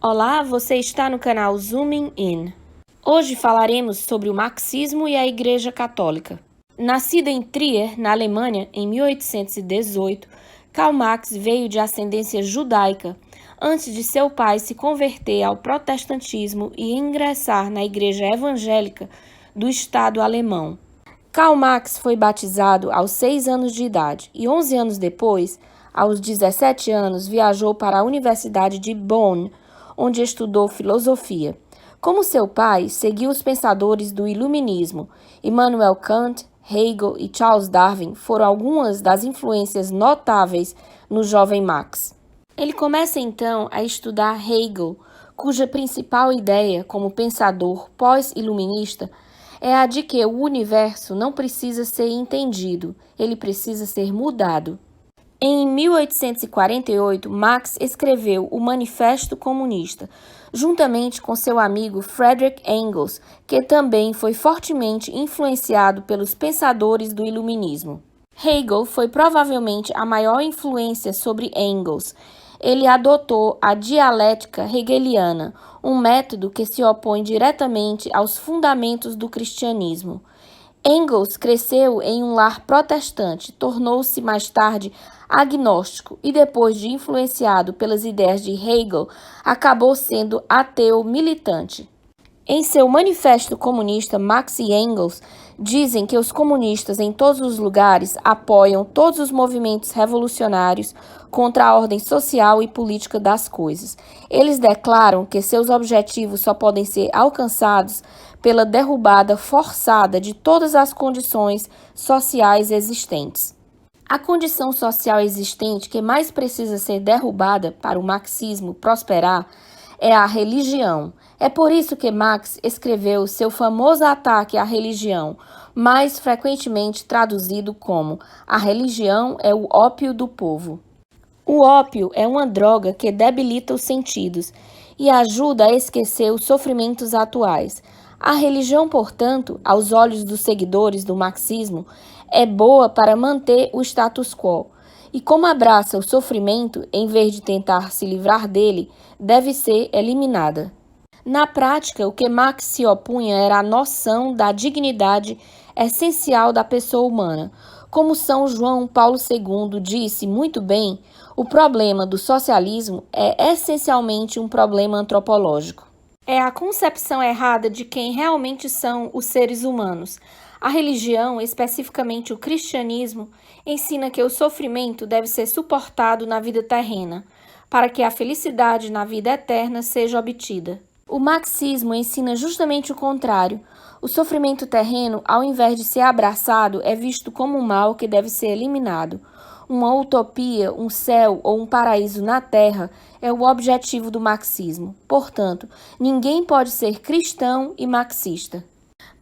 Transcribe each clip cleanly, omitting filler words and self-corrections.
Olá, você está no canal Zooming In. Hoje falaremos sobre o marxismo e a Igreja Católica. Nascido em Trier, na Alemanha, em 1818, Karl Marx veio de ascendência judaica antes de seu pai se converter ao protestantismo e ingressar na Igreja Evangélica do Estado alemão. Karl Marx foi batizado aos 6 anos de idade e 11 anos depois, aos 17 anos, viajou para a Universidade de Bonn, onde estudou filosofia. Como seu pai, seguiu os pensadores do Iluminismo. Immanuel Kant, Hegel e Charles Darwin foram algumas das influências notáveis no jovem Marx. Ele começa então a estudar Hegel, cuja principal ideia como pensador pós-iluminista é a de que o universo não precisa ser entendido, ele precisa ser mudado. Em 1848, Marx escreveu o Manifesto Comunista, juntamente com seu amigo Friedrich Engels, que também foi fortemente influenciado pelos pensadores do Iluminismo. Hegel foi provavelmente a maior influência sobre Engels. Ele adotou a dialética hegeliana, um método que se opõe diretamente aos fundamentos do cristianismo. Engels cresceu em um lar protestante, tornou-se mais tarde agnóstico e, depois de influenciado pelas ideias de Hegel, acabou sendo ateu militante. Em seu Manifesto Comunista, Marx e Engels dizem que os comunistas em todos os lugares apoiam todos os movimentos revolucionários contra a ordem social e política das coisas. Eles declaram que seus objetivos só podem ser alcançados pela derrubada forçada de todas as condições sociais existentes. A condição social existente que mais precisa ser derrubada para o marxismo prosperar é a religião. É por isso que Marx escreveu seu famoso ataque à religião, mais frequentemente traduzido como "A religião é o ópio do povo". O ópio é uma droga que debilita os sentidos e ajuda a esquecer os sofrimentos atuais. A religião, portanto, aos olhos dos seguidores do marxismo, é boa para manter o status quo. E como abraça o sofrimento, em vez de tentar se livrar dele, deve ser eliminada. Na prática, o que Marx se opunha era a noção da dignidade essencial da pessoa humana. Como São João Paulo II disse muito bem, o problema do socialismo é essencialmente um problema antropológico. É a concepção errada de quem realmente são os seres humanos. A religião, especificamente o cristianismo, ensina que o sofrimento deve ser suportado na vida terrena, para que a felicidade na vida eterna seja obtida. O marxismo ensina justamente o contrário. O sofrimento terreno, ao invés de ser abraçado, é visto como um mal que deve ser eliminado. Uma utopia, um céu ou um paraíso na terra é o objetivo do marxismo. Portanto, ninguém pode ser cristão e marxista.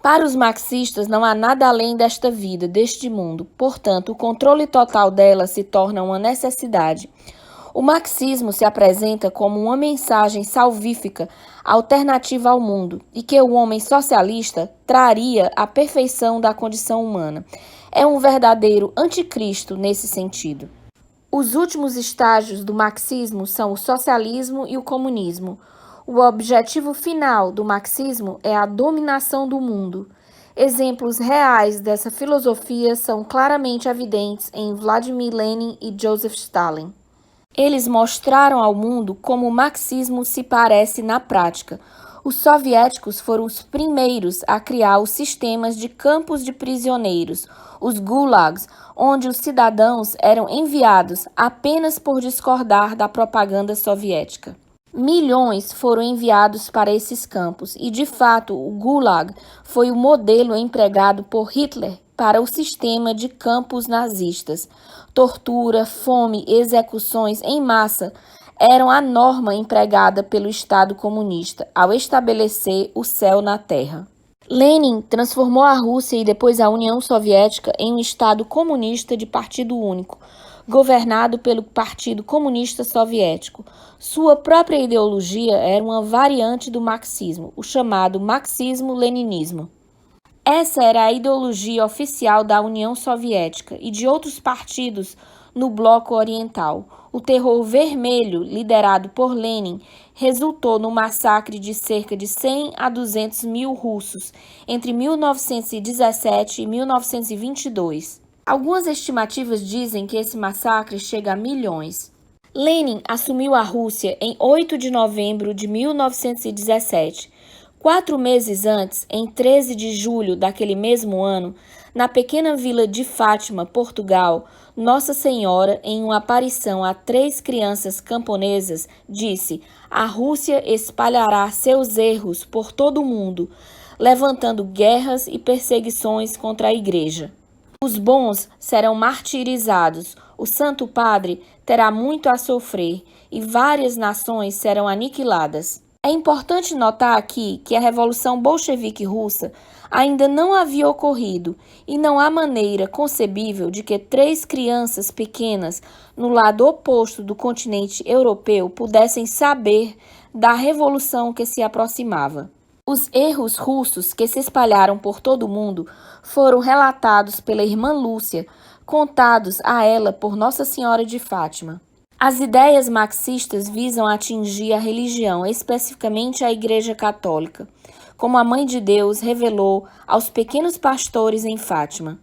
Para os marxistas, não há nada além desta vida, deste mundo. Portanto, o controle total dela se torna uma necessidade. O marxismo se apresenta como uma mensagem salvífica, alternativa ao mundo, e que o homem socialista traria a perfeição da condição humana. É um verdadeiro anticristo nesse sentido. Os últimos estágios do marxismo são o socialismo e o comunismo. O objetivo final do marxismo é a dominação do mundo. Exemplos reais dessa filosofia são claramente evidentes em Vladimir Lenin e Joseph Stalin. Eles mostraram ao mundo como o marxismo se parece na prática. Os soviéticos foram os primeiros a criar os sistemas de campos de prisioneiros, os gulags, onde os cidadãos eram enviados apenas por discordar da propaganda soviética. Milhões foram enviados para esses campos e, de fato, o Gulag foi o modelo empregado por Hitler para o sistema de campos nazistas. Tortura, fome e execuções em massa eram a norma empregada pelo Estado comunista ao estabelecer o céu na terra. Lenin transformou a Rússia e depois a União Soviética em um Estado comunista de partido único, governado pelo Partido Comunista Soviético. Sua própria ideologia era uma variante do marxismo, o chamado marxismo-leninismo. Essa era a ideologia oficial da União Soviética e de outros partidos no bloco oriental. O Terror Vermelho, liderado por Lenin, resultou no massacre de cerca de 100 a 200 mil russos entre 1917 e 1922. Algumas estimativas dizem que esse massacre chega a milhões. Lenin assumiu a Rússia em 8 de novembro de 1917. 4 meses antes, em 13 de julho daquele mesmo ano, na pequena vila de Fátima, Portugal, Nossa Senhora, em uma aparição a 3 crianças camponesas, disse: "A Rússia espalhará seus erros por todo o mundo, levantando guerras e perseguições contra a Igreja. Os bons serão martirizados, o Santo Padre terá muito a sofrer e várias nações serão aniquiladas." É importante notar aqui que a Revolução Bolchevique Russa ainda não havia ocorrido e não há maneira concebível de que 3 crianças pequenas no lado oposto do continente europeu pudessem saber da revolução que se aproximava. Os erros russos que se espalharam por todo o mundo foram relatados pela irmã Lúcia, contados a ela por Nossa Senhora de Fátima. As ideias marxistas visam atingir a religião, especificamente a Igreja Católica, como a Mãe de Deus revelou aos pequenos pastores em Fátima.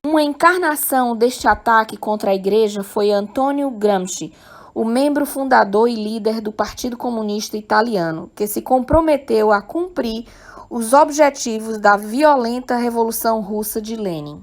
Uma encarnação deste ataque contra a Igreja foi Antonio Gramsci, o membro fundador e líder do Partido Comunista Italiano, que se comprometeu a cumprir os objetivos da violenta Revolução Russa de Lenin.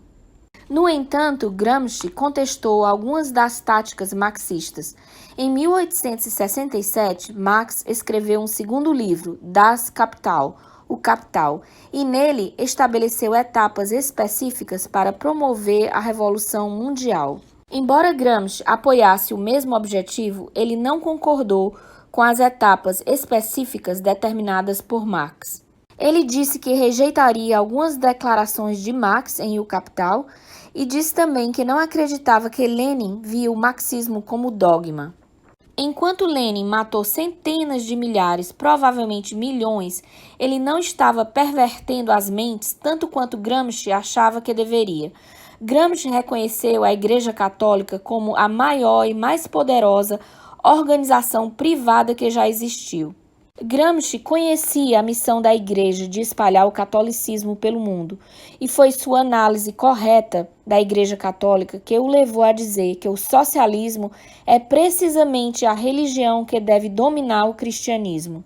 No entanto, Gramsci contestou algumas das táticas marxistas. Em 1867, Marx escreveu um segundo livro, Das Kapital, O Capital, e nele estabeleceu etapas específicas para promover a Revolução Mundial. Embora Gramsci apoiasse o mesmo objetivo, ele não concordou com as etapas específicas determinadas por Marx. Ele disse que rejeitaria algumas declarações de Marx em O Capital e disse também que não acreditava que Lenin via o marxismo como dogma. Enquanto Lenin matou centenas de milhares, provavelmente milhões, ele não estava pervertendo as mentes tanto quanto Gramsci achava que deveria. Gramsci reconheceu a Igreja Católica como a maior e mais poderosa organização privada que já existiu. Gramsci conhecia a missão da Igreja de espalhar o catolicismo pelo mundo, e foi sua análise correta da Igreja Católica que o levou a dizer que o socialismo é precisamente a religião que deve dominar o cristianismo.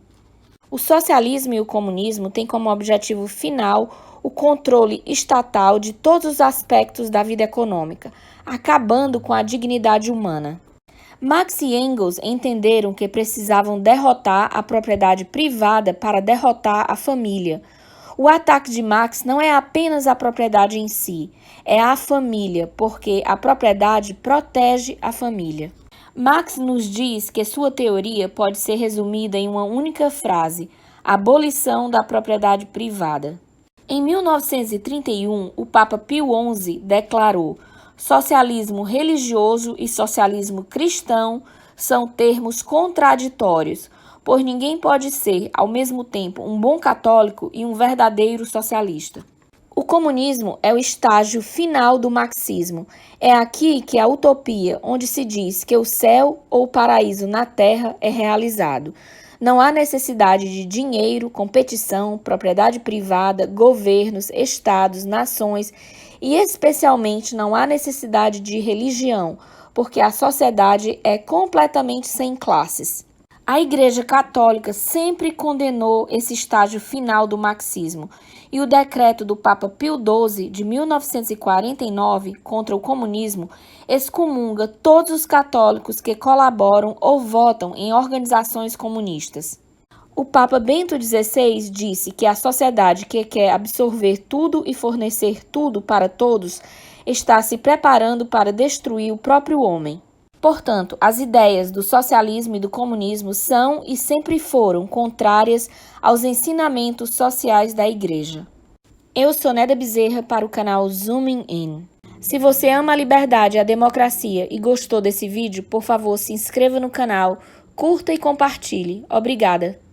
O socialismo e o comunismo têm como objetivo final o controle estatal de todos os aspectos da vida econômica, acabando com a dignidade humana. Marx e Engels entenderam que precisavam derrotar a propriedade privada para derrotar a família. O ataque de Marx não é apenas a propriedade em si, é a família, porque a propriedade protege a família. Marx nos diz que sua teoria pode ser resumida em uma única frase: abolição da propriedade privada. Em 1931, o Papa Pio XI declarou: socialismo religioso e socialismo cristão são termos contraditórios, pois ninguém pode ser, ao mesmo tempo, um bom católico e um verdadeiro socialista. O comunismo é o estágio final do marxismo. É aqui que a utopia, onde se diz que o céu ou o paraíso na terra é realizado. Não há necessidade de dinheiro, competição, propriedade privada, governos, estados, nações e, especialmente, não há necessidade de religião, porque a sociedade é completamente sem classes. A Igreja Católica sempre condenou esse estágio final do marxismo, e o decreto do Papa Pio XII, de 1949, contra o comunismo, excomunga todos os católicos que colaboram ou votam em organizações comunistas. O Papa Bento XVI disse que a sociedade que quer absorver tudo e fornecer tudo para todos está se preparando para destruir o próprio homem. Portanto, as ideias do socialismo e do comunismo são e sempre foram contrárias aos ensinamentos sociais da Igreja. Eu sou Neda Bezerra para o canal Zooming In. Se você ama a liberdade e a democracia e gostou desse vídeo, por favor, se inscreva no canal, curta e compartilhe. Obrigada!